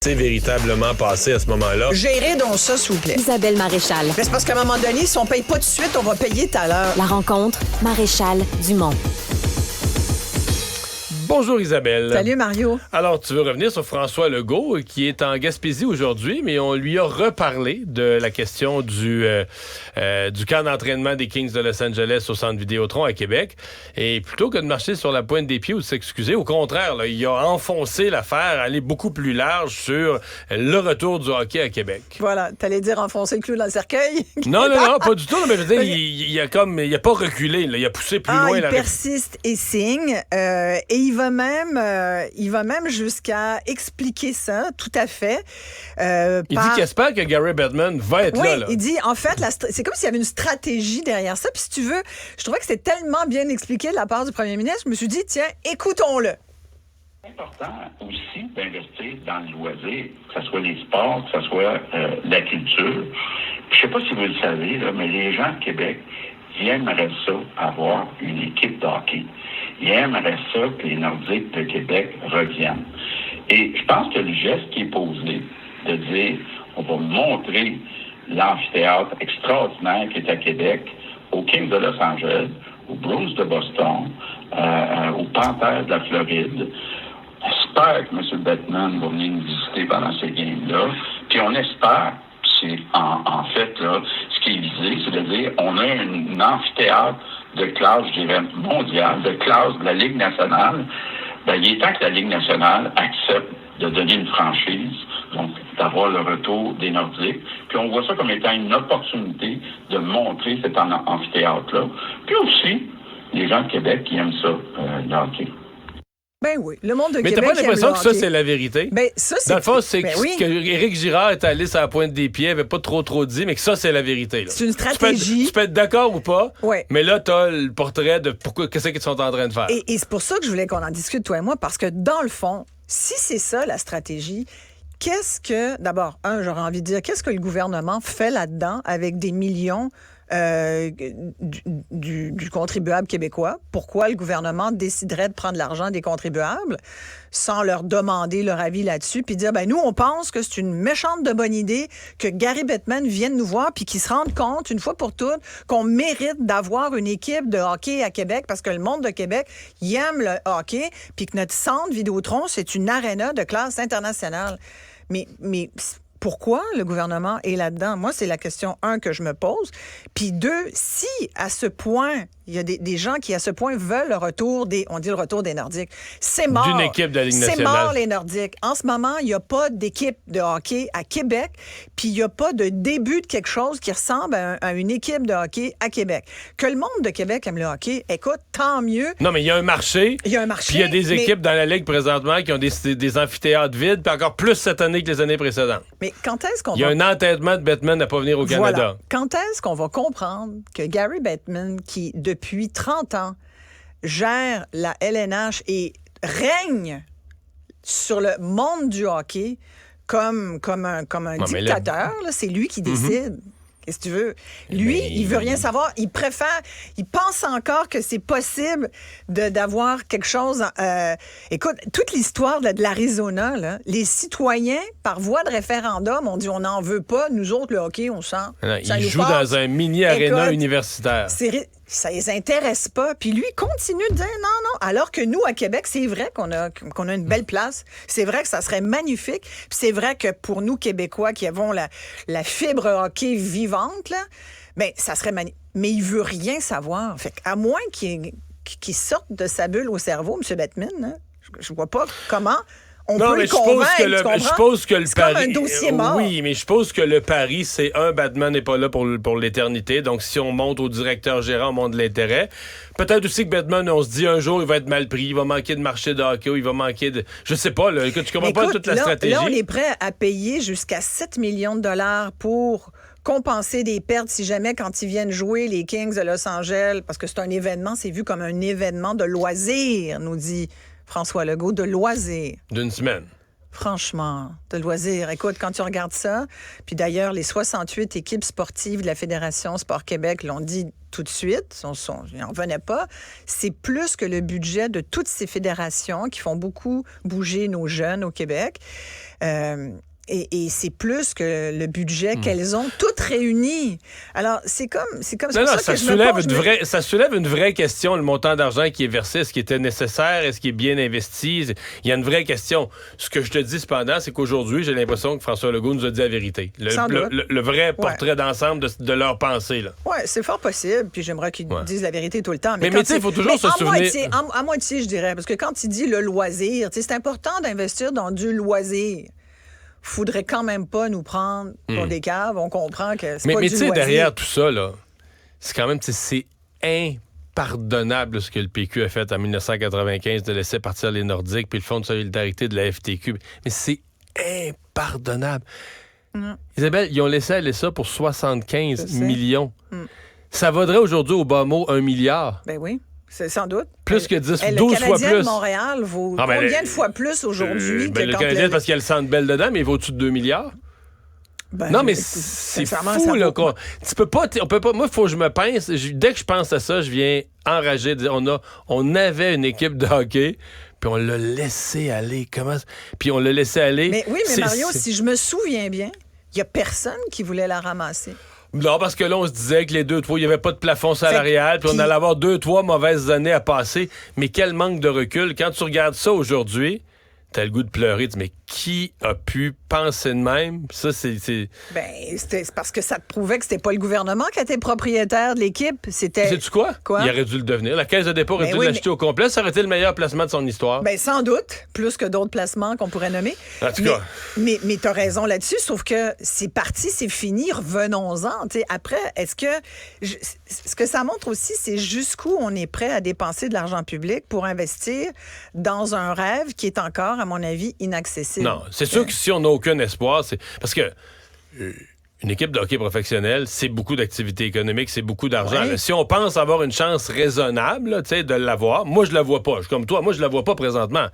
C'est véritablement passé à ce moment-là. Gérez donc ça, s'il vous plaît. Isabelle Maréchal. Mais c'est parce qu'à un moment donné, si on paye pas tout de suite, on va payer tout à l'heure. La rencontre, Maréchal Dumont. Bonjour Isabelle. Salut Mario. Alors, tu veux revenir sur François Legault, qui est en Gaspésie aujourd'hui, mais on lui a reparlé de la question du camp d'entraînement des Kings de Los Angeles au Centre Vidéotron à Québec. Et plutôt que de marcher sur la pointe des pieds ou de s'excuser, au contraire, là, il a enfoncé l'affaire, aller beaucoup plus large sur le retour du hockey à Québec. Voilà, t'allais dire enfoncer le clou dans le cercueil? Non, pas du tout. Mais je veux dire, il a pas reculé, là, il a poussé plus loin. Il persiste et signe. Et il va même jusqu'à expliquer ça, tout à fait. Il dit qu'il espère que Gary Bettman va être là. Il dit, en fait, c'est comme s'il y avait une stratégie derrière ça. Puis si tu veux, je trouvais que c'était tellement bien expliqué de la part du premier ministre, je me suis dit, tiens, écoutons-le. C'est important aussi d'investir dans le loisir, que ce soit les sports, que ce soit la culture. Puis, je sais pas si vous le savez, là, mais les gens de Québec, ils aimeraient ça, avoir une équipe de hockey. Ils aimeraient ça que les Nordiques de Québec reviennent. Et je pense que le geste qui est posé, de dire, on va montrer l'amphithéâtre extraordinaire qui est à Québec, aux Kings de Los Angeles, aux Bruins de Boston, aux Panthers de la Floride. J'espère que M. Bettman va venir nous visiter pendant ces games-là. Puis on espère, c'est en fait, là, ce qui est visé, c'est de dire, on a un amphithéâtre de classe, je dirais, mondiale, de classe de la Ligue nationale. Ben, il est temps que la Ligue nationale accepte de donner une franchise, donc d'avoir le retour des Nordiques. Puis on voit ça comme étant une opportunité de montrer cet amphithéâtre-là. Puis aussi, les gens de Québec qui aiment ça, le hockey. Ben oui, le monde de Mais Québec. Mais t'as pas l'impression que ça, c'est la vérité? Ben, ça, c'est... Dans le fond, c'est oui. que Éric Girard est allé sur la pointe des pieds, avait pas trop dit, mais que ça, c'est la vérité. Là. C'est une stratégie. Tu peux être d'accord ou pas, ouais. Mais là, t'as le portrait de qu'est-ce qu'ils sont en train de faire. Et c'est pour ça que je voulais qu'on en discute, toi et moi, parce que dans le fond, si c'est ça, la stratégie, qu'est-ce que... D'abord, j'aurais envie de dire, qu'est-ce que le gouvernement fait là-dedans avec des millions du contribuable québécois? Pourquoi le gouvernement déciderait de prendre l'argent des contribuables sans leur demander leur avis là-dessus, puis dire, ben nous, on pense que c'est une méchante de bonne idée que Gary Bettman vienne nous voir puis qu'il se rende compte, une fois pour toutes, qu'on mérite d'avoir une équipe de hockey à Québec parce que le monde de Québec, il aime le hockey, puis que notre centre Vidéotron, c'est une aréna de classe internationale. Mais pourquoi le gouvernement est là-dedans? Moi, c'est la question, que je me pose. Puis 2, si à ce point, il y a des gens qui, à ce point, veulent le retour on dit le retour des Nordiques. C'est mort. D'une équipe de la Ligue nationale. C'est mort, les Nordiques. En ce moment, il n'y a pas d'équipe de hockey à Québec, puis il n'y a pas de début de quelque chose qui ressemble à une équipe de hockey à Québec. Que le monde de Québec aime le hockey, écoute, tant mieux. Non, mais il y a un marché. Il y a un marché. Puis il y a des équipes dans la Ligue présentement qui ont des amphithéâtres vides, puis encore plus cette année que les années précédentes. Mais quand est-ce qu'on Il y a un entêtement de Bettman à pas venir au Canada. Voilà. Quand est-ce qu'on va comprendre que Gary Bettman, qui depuis 30 ans gère la LNH et règne sur le monde du hockey comme un dictateur, là, c'est lui qui décide. Qu'est-ce que tu veux? Lui, il veut rien savoir. Il pense encore que c'est possible d'avoir quelque chose... écoute, toute l'histoire de l'Arizona, là, les citoyens, par voie de référendum, ont dit on n'en veut pas. Nous autres, le hockey, on sent. Il joue dans un mini-aréna universitaire. Ça les intéresse pas. Puis lui, continue de dire non. Alors que nous, à Québec, c'est vrai qu'on a une belle place. C'est vrai que ça serait magnifique. Puis c'est vrai que pour nous, Québécois, qui avons la fibre hockey vivante, là, ben, ça serait magnifique. Mais il veut rien savoir. Fait qu'à moins qu'il sorte de sa bulle au cerveau, M. Bettman, hein, je vois pas comment... On peut le convaincre, je suppose que le c'est pari... comme un dossier mort. Oui, mais je suppose que le pari, c'est Bettman n'est pas là pour l'éternité. Donc, si on monte au directeur gérant, on monte l'intérêt. Peut-être aussi que Bettman, on se dit un jour, il va être mal pris, il va manquer de marché de hockey, il va manquer de... Je sais pas, là. Écoute, tu comprends pas toute la stratégie. Là, on est prêt à payer jusqu'à 7 millions de dollars pour compenser des pertes si jamais, quand ils viennent jouer, les Kings de Los Angeles, parce que c'est un événement, c'est vu comme un événement de loisirs, nous dit François Legault, de loisirs. D'une semaine. Franchement, de loisirs. Écoute, quand tu regardes ça, puis d'ailleurs, les 68 équipes sportives de la Fédération Sport Québec l'ont dit tout de suite, ils n'en revenaient pas, c'est plus que le budget de toutes ces fédérations qui font beaucoup bouger nos jeunes au Québec. Et c'est plus que le budget qu'elles ont toutes réunies. Alors, c'est comme ça soulève une vraie question, le montant d'argent qui est versé. Est-ce qu'il était nécessaire? Est-ce qu'il est bien investi? Il y a une vraie question. Ce que je te dis, cependant, c'est qu'aujourd'hui, j'ai l'impression que François Legault nous a dit la vérité. Le vrai portrait d'ensemble de leur pensée. Oui, c'est fort possible. Puis j'aimerais qu'ils disent la vérité tout le temps. Mais tu sais, il faut toujours se souvenir... À moitié, je dirais. Parce que quand il dit le loisir, c'est important d'investir dans du loisir. Faudrait quand même pas nous prendre pour des caves. On comprend que c'est pas du loisir. Mais tu sais, derrière tout ça, là, c'est quand même, c'est impardonnable ce que le PQ a fait en 1995 de laisser partir les Nordiques puis le Fonds de solidarité de la FTQ. Mais c'est impardonnable. Isabelle, ils ont laissé aller ça pour 75 millions. Ça vaudrait aujourd'hui au bas mot 1 milliard. Ben oui. C'est sans doute. Plus que 10, 12 fois plus. Le Canadien de Montréal vaut combien de fois plus aujourd'hui que le Canadien, parce qu'il y a le Centre Bell dedans, mais il vaut au-dessus de 2 milliards? Non, mais c'est fou, là. Tu peux pas... Moi, il faut que je me pince. Dès que je pense à ça, je viens enragé de dire on avait une équipe de hockey, puis on l'a laissé aller. Puis on l'a laissé aller. Mais oui, mais Mario, si je me souviens bien, il y a personne qui voulait la ramasser. Non, parce que là, on se disait que les 2-3, il n'y avait pas de plafond salarial, puis on allait avoir 2-3 mauvaises années à passer. Mais quel manque de recul. Quand tu regardes ça aujourd'hui, t'as le goût de pleurer. Tu dis, mais qui a pu penser de même? Ça, c'est... Ben, c'est parce que ça te prouvait que c'était pas le gouvernement qui était propriétaire de l'équipe. Sais-tu quoi? Il aurait dû le devenir. La Caisse de dépôt aurait dû l'acheter au complet. Ça aurait été le meilleur placement de son histoire. Ben, sans doute. Plus que d'autres placements qu'on pourrait nommer. En tout cas. Mais t'as raison là-dessus, sauf que c'est parti, c'est fini, revenons-en. T'sais, après, ce que ça montre aussi, c'est jusqu'où on est prêt à dépenser de l'argent public pour investir dans un rêve qui est encore, à mon avis, inaccessible. Non, c'est sûr que si on n'a aucun espoir, c'est parce que une équipe de hockey professionnel, c'est beaucoup d'activités économiques, c'est beaucoup d'argent. Oui. Si on pense avoir une chance raisonnable là, de l'avoir, moi, je la vois pas. Je suis comme toi, moi, je la vois pas présentement.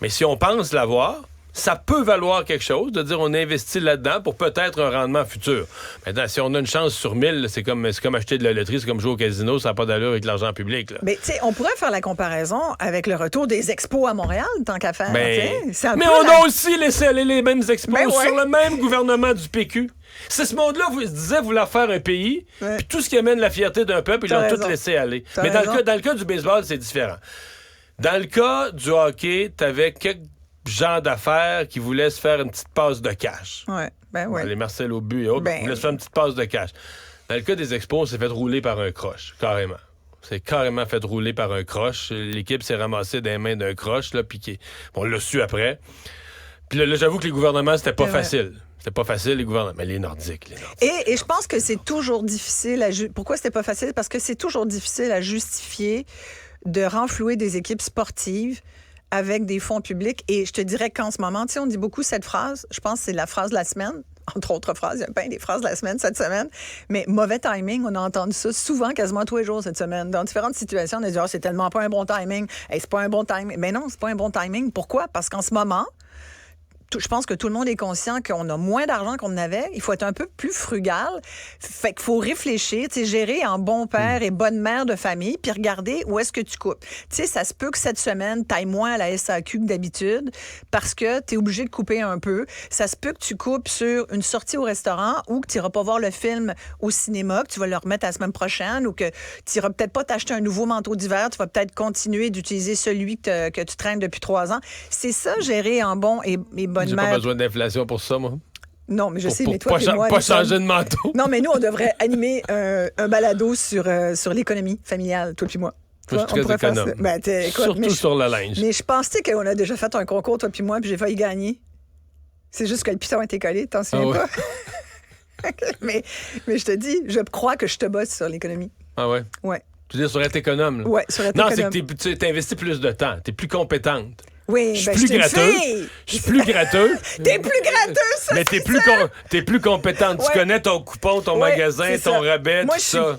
Mais si on pense l'avoir, ça peut valoir quelque chose de dire on investit là-dedans pour peut-être un rendement futur. Maintenant, si on a une chance sur 1000, c'est comme acheter de la loterie, c'est comme jouer au casino, ça n'a pas d'allure avec l'argent public. Là. Mais tu sais, on pourrait faire la comparaison avec le retour des expos à Montréal, tant qu'à faire. Mais on a aussi laissé aller les mêmes expos sur le même gouvernement du PQ. C'est ce monde-là, vous disait vouloir faire un pays, puis tout ce qui amène la fierté d'un peuple, ils l'ont tout laissé aller. Mais dans le cas du baseball, c'est différent. Dans le cas du hockey, t'avais quelques gens d'affaires qui voulaient se faire une petite passe de cash. Les Marcel Aubu et autres voulaient se faire une petite passe de cash. Dans le cas des expos, on s'est fait rouler par un croche, carrément. C'est carrément fait rouler par un croche. L'équipe s'est ramassée dans les mains d'un croche, là, puis on l'a su après. Puis là, j'avoue que les gouvernements, c'était pas facile. C'était pas facile, les gouvernements. Mais les Nordiques. Et je pense que c'est toujours difficile Pourquoi c'était pas facile? Parce que c'est toujours difficile à justifier de renflouer des équipes sportives avec des fonds publics. Et je te dirais qu'en ce moment, tu sais, on dit beaucoup cette phrase. Je pense que c'est la phrase de la semaine. Entre autres phrases, il y a plein des phrases de la semaine cette semaine. Mais mauvais timing, on a entendu ça souvent, quasiment tous les jours cette semaine. Dans différentes situations, on a dit « c'est tellement pas un bon timing. Hey, c'est pas un bon timing. » Mais non, c'est pas un bon timing. Pourquoi? Parce qu'en ce moment, je pense que tout le monde est conscient qu'on a moins d'argent qu'on en avait. Il faut être un peu plus frugal. Fait qu'il faut réfléchir, gérer en bon père et bonne mère de famille, puis regarder où est-ce que tu coupes. Tu sais, ça se peut que cette semaine, tu ailles moins à la SAQ que d'habitude parce que tu es obligé de couper un peu. Ça se peut que tu coupes sur une sortie au restaurant ou que tu n'iras pas voir le film au cinéma, que tu vas le remettre la semaine prochaine ou que tu n'iras peut-être pas t'acheter un nouveau manteau d'hiver. Tu vas peut-être continuer d'utiliser celui que tu traînes depuis 3 ans. C'est ça, gérer en bon et bonne J'ai mère. pas besoin d'inflation pour ça, moi. Non, mais je sais, mais toi et moi... Pas changer de manteau. Non, mais nous, on devrait animer un balado sur l'économie familiale, toi puis moi. Je suis très économe. Surtout sur le linge. Mais je pensais qu'on a déjà fait un concours, toi puis moi, puis j'ai failli gagner. C'est juste que le piton a été collé, t'en souviens pas? mais je te dis, je crois que je te bosse sur l'économie. Ah ouais? Ouais. Tu veux dire sur être économe? Là? Ouais, sur être économe. Non, c'est que tu investis plus de temps. T'es plus compétente. Oui, je suis plus gratteux. Je suis plus gratteux. T'es plus gratteux, ça. Mais t'es plus compétente. Tu connais ton coupon, ton magasin, ton rabais, tout ça.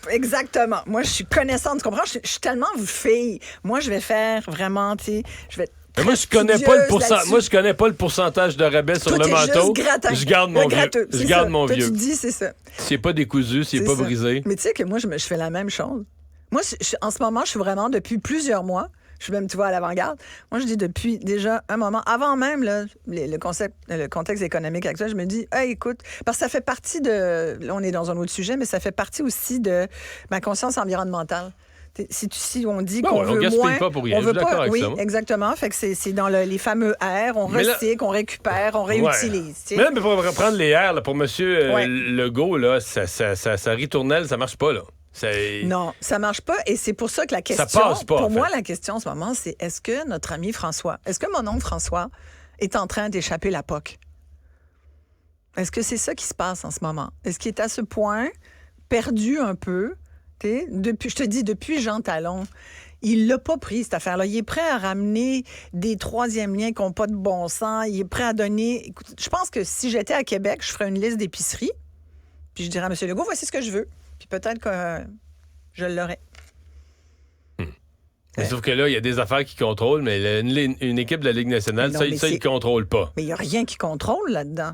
Exactement. Moi, je suis connaissante. Tu comprends? Je suis tellement fille. Moi, je vais faire vraiment, tu sais, je vais Mais moi, je connais pas le pourcentage. Moi, je connais pas le pourcentage de rabais sur le manteau. Je garde mon vieux. Je garde mon vieux. Tu dis, c'est ça. S'il n'est pas décousu, s'il n'est pas brisé. Mais tu sais que moi, je fais la même chose. Moi, en ce moment, je suis vraiment, depuis plusieurs mois, je suis même, tu vois, à l'avant-garde. Moi, je dis depuis déjà un moment, avant même là, le contexte économique actuel, je me dis, hey, écoute, parce que ça fait partie de, là, on est dans un autre sujet, mais ça fait partie aussi de ma conscience environnementale. Si on dit qu'on veut gaspille moins, pas pour rien. on veut Je suis d'accord pas. avec Oui, ça, moi. Exactement. Fait que c'est dans les fameux R, on recycle, on récupère, on réutilise. Tu sais. Mais là, pour reprendre les R, là, pour M. Legault, là, sa ritournelle, ça marche pas, là. Non, ça marche pas. Et c'est pour ça que la question, ça passe pas, pour moi, la question en ce moment, c'est est-ce que notre ami François, est-ce que mon oncle François est en train d'échapper la POC? Est-ce que c'est ça qui se passe en ce moment? Est-ce qu'il est à ce point perdu un peu? Je te dis, depuis Jean Talon, il l'a pas pris, cette affaire-là. Il est prêt à ramener des troisièmes liens qui n'ont pas de bon sens. Il est prêt à donner... Écoute, je pense que si j'étais à Québec, je ferais une liste d'épiceries, puis je dirais à M. Legault, voici ce que je veux. Puis peut-être que je l'aurais. Sauf que là, il y a des affaires qui contrôlent, mais une équipe de la Ligue nationale, Non, ça, ils ne contrôlent pas. Mais il n'y a rien qui contrôle là-dedans.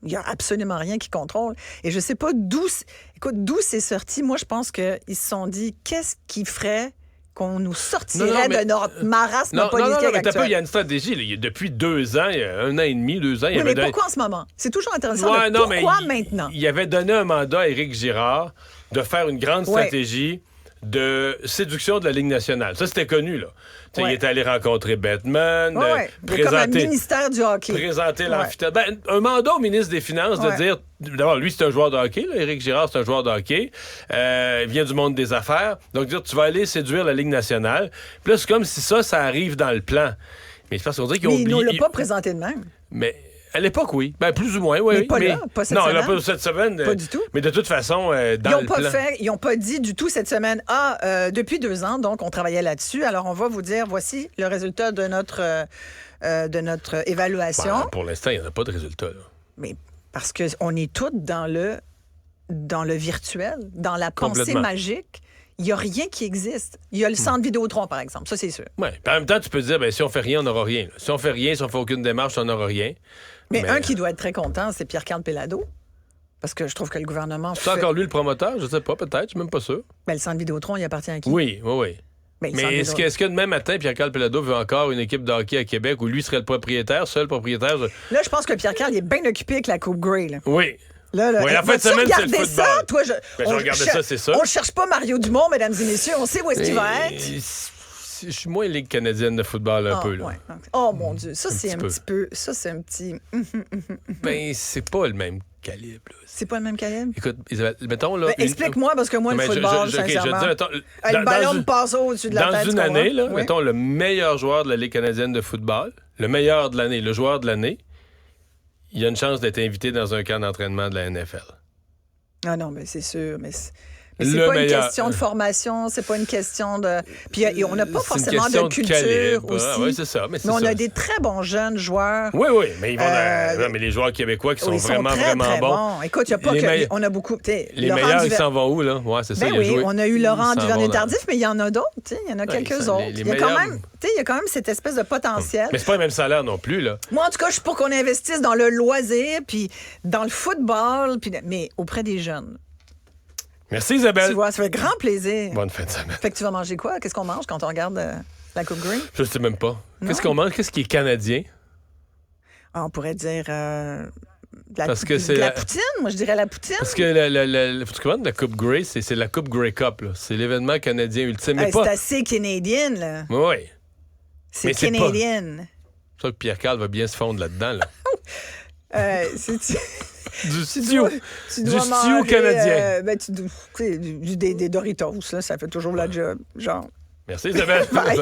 Il n'y a absolument rien qui contrôle. Et je ne sais pas d'où c'est sorti. Moi, je pense qu'ils se sont dit, qu'est-ce qui ferait qu'on nous sortirait de notre marasme politique actuel? Il y a une stratégie. Là. Depuis 2 ans, il y a 1 an et demi, 2 ans... Oui, mais pourquoi en ce moment? C'est toujours intéressant. Pourquoi maintenant? Il avait donné un mandat à Éric Girard de faire une grande stratégie de séduction de la Ligue nationale. Ça, c'était connu, là. Il est allé rencontrer Bettman, présenter... Comme un ministère du hockey. Présenter l'amphithéâtre. Un mandat au ministre des Finances de dire... D'abord, lui, c'est un joueur de hockey. Là. Éric Girard, c'est un joueur de hockey. Il vient du monde des affaires. Donc, dire, tu vas aller séduire la Ligue nationale. Puis là, c'est comme si ça arrive dans le plan. Mais c'est parce qu'on dirait qu'ils ont oublié... Mais il ne l'a pas présenté de même. Mais... À l'époque, oui. Ben, plus ou moins, oui. Mais pas là, pas cette semaine. Non, pas cette semaine. Pas du tout. Mais de toute façon, dans le plan... Ils n'ont pas dit du tout cette semaine, depuis 2 ans, donc on travaillait là-dessus, alors on va vous dire, voici le résultat de notre évaluation. Pour l'instant, il n'y en a pas de résultat. Là. Mais parce qu'on est tous dans le virtuel, dans la pensée magique. Il n'y a rien qui existe. Il y a le centre Vidéotron, par exemple. Ça, c'est sûr. Oui. En même temps, tu peux dire, si on fait rien, on n'aura rien. Là. Si on fait rien, si on fait aucune démarche, on n'aura rien. Mais un qui doit être très content, c'est Pierre-Carl Péladeau. Parce que je trouve que le gouvernement C'est encore lui le promoteur? Je ne sais pas, peut-être. Je ne suis même pas sûr. Mais le centre Vidéotron, il appartient à qui? Oui. Mais est-ce que demain matin, Pierre-Carl Péladeau veut encore une équipe de hockey à Québec où lui serait le propriétaire, seul propriétaire? Là, je pense que Pierre-Carl est bien occupé avec la Coupe Grey. Là. Oui. Là, la fin de semaine, c'est le football. Ça, toi, je regardais ça, c'est ça. On ne cherche pas Mario Dumont, mesdames et messieurs. On sait où est-ce qu'il va être. Je suis moins Ligue canadienne de football un peu. Là. Ouais. Oh, mon Dieu. Ça, c'est un petit peu... Ça, c'est un petit... Ben, c'est pas le même calibre. Là. C'est pas le même calibre? Écoute, Isabelle, mettons... là. Explique-moi, parce que moi, le football, sincèrement... Je te dis, le ballon me passe au-dessus de la tête. Dans une année, là, mettons, le meilleur joueur de la Ligue canadienne de football, le meilleur de l'année, le joueur de l'année, il a une chance d'être invité dans un camp d'entraînement de la NFL. Ah non, mais c'est sûr, mais c'est pas une question de formation, c'est pas une question de... Puis on n'a pas forcément de culture aussi. Oui, c'est ça. Mais on a des très bons jeunes joueurs. Oui, mais ils vont mais les joueurs québécois qui sont vraiment, très, vraiment très bons. Écoute, il n'y a pas que... On a beaucoup... Les meilleurs, ils s'en vont où, là? Ouais, c'est ça. Oui, on a eu Laurent Duvernay-Tardif, mais il y en a d'autres. Il y en a quelques autres. Il y a quand même cette espèce de potentiel. Mais c'est pas le même salaire non plus, là. Moi, en tout cas, je suis pour qu'on investisse dans le loisir, puis dans le football, mais auprès des jeunes. Merci Isabelle. Tu vois, ça fait grand plaisir. Bonne fin de semaine. Fait que tu vas manger quoi? Qu'est-ce qu'on mange quand on regarde la Coupe Grey? Je sais même pas. Qu'est-ce qu'on mange? Qu'est-ce qui est canadien? On pourrait dire la poutine. Moi, je dirais la poutine. Parce que la Coupe Grey, c'est la Coupe Grey Cup. Là. C'est l'événement canadien ultime. Mais c'est assez canadien, là. Oui. C'est canadien. C'est ça que Pierre-Carl va bien se fondre là-dedans. Là. Du studio canadien. Des Doritos, là, ça fait toujours la job. Genre. Merci Isabelle. Bye.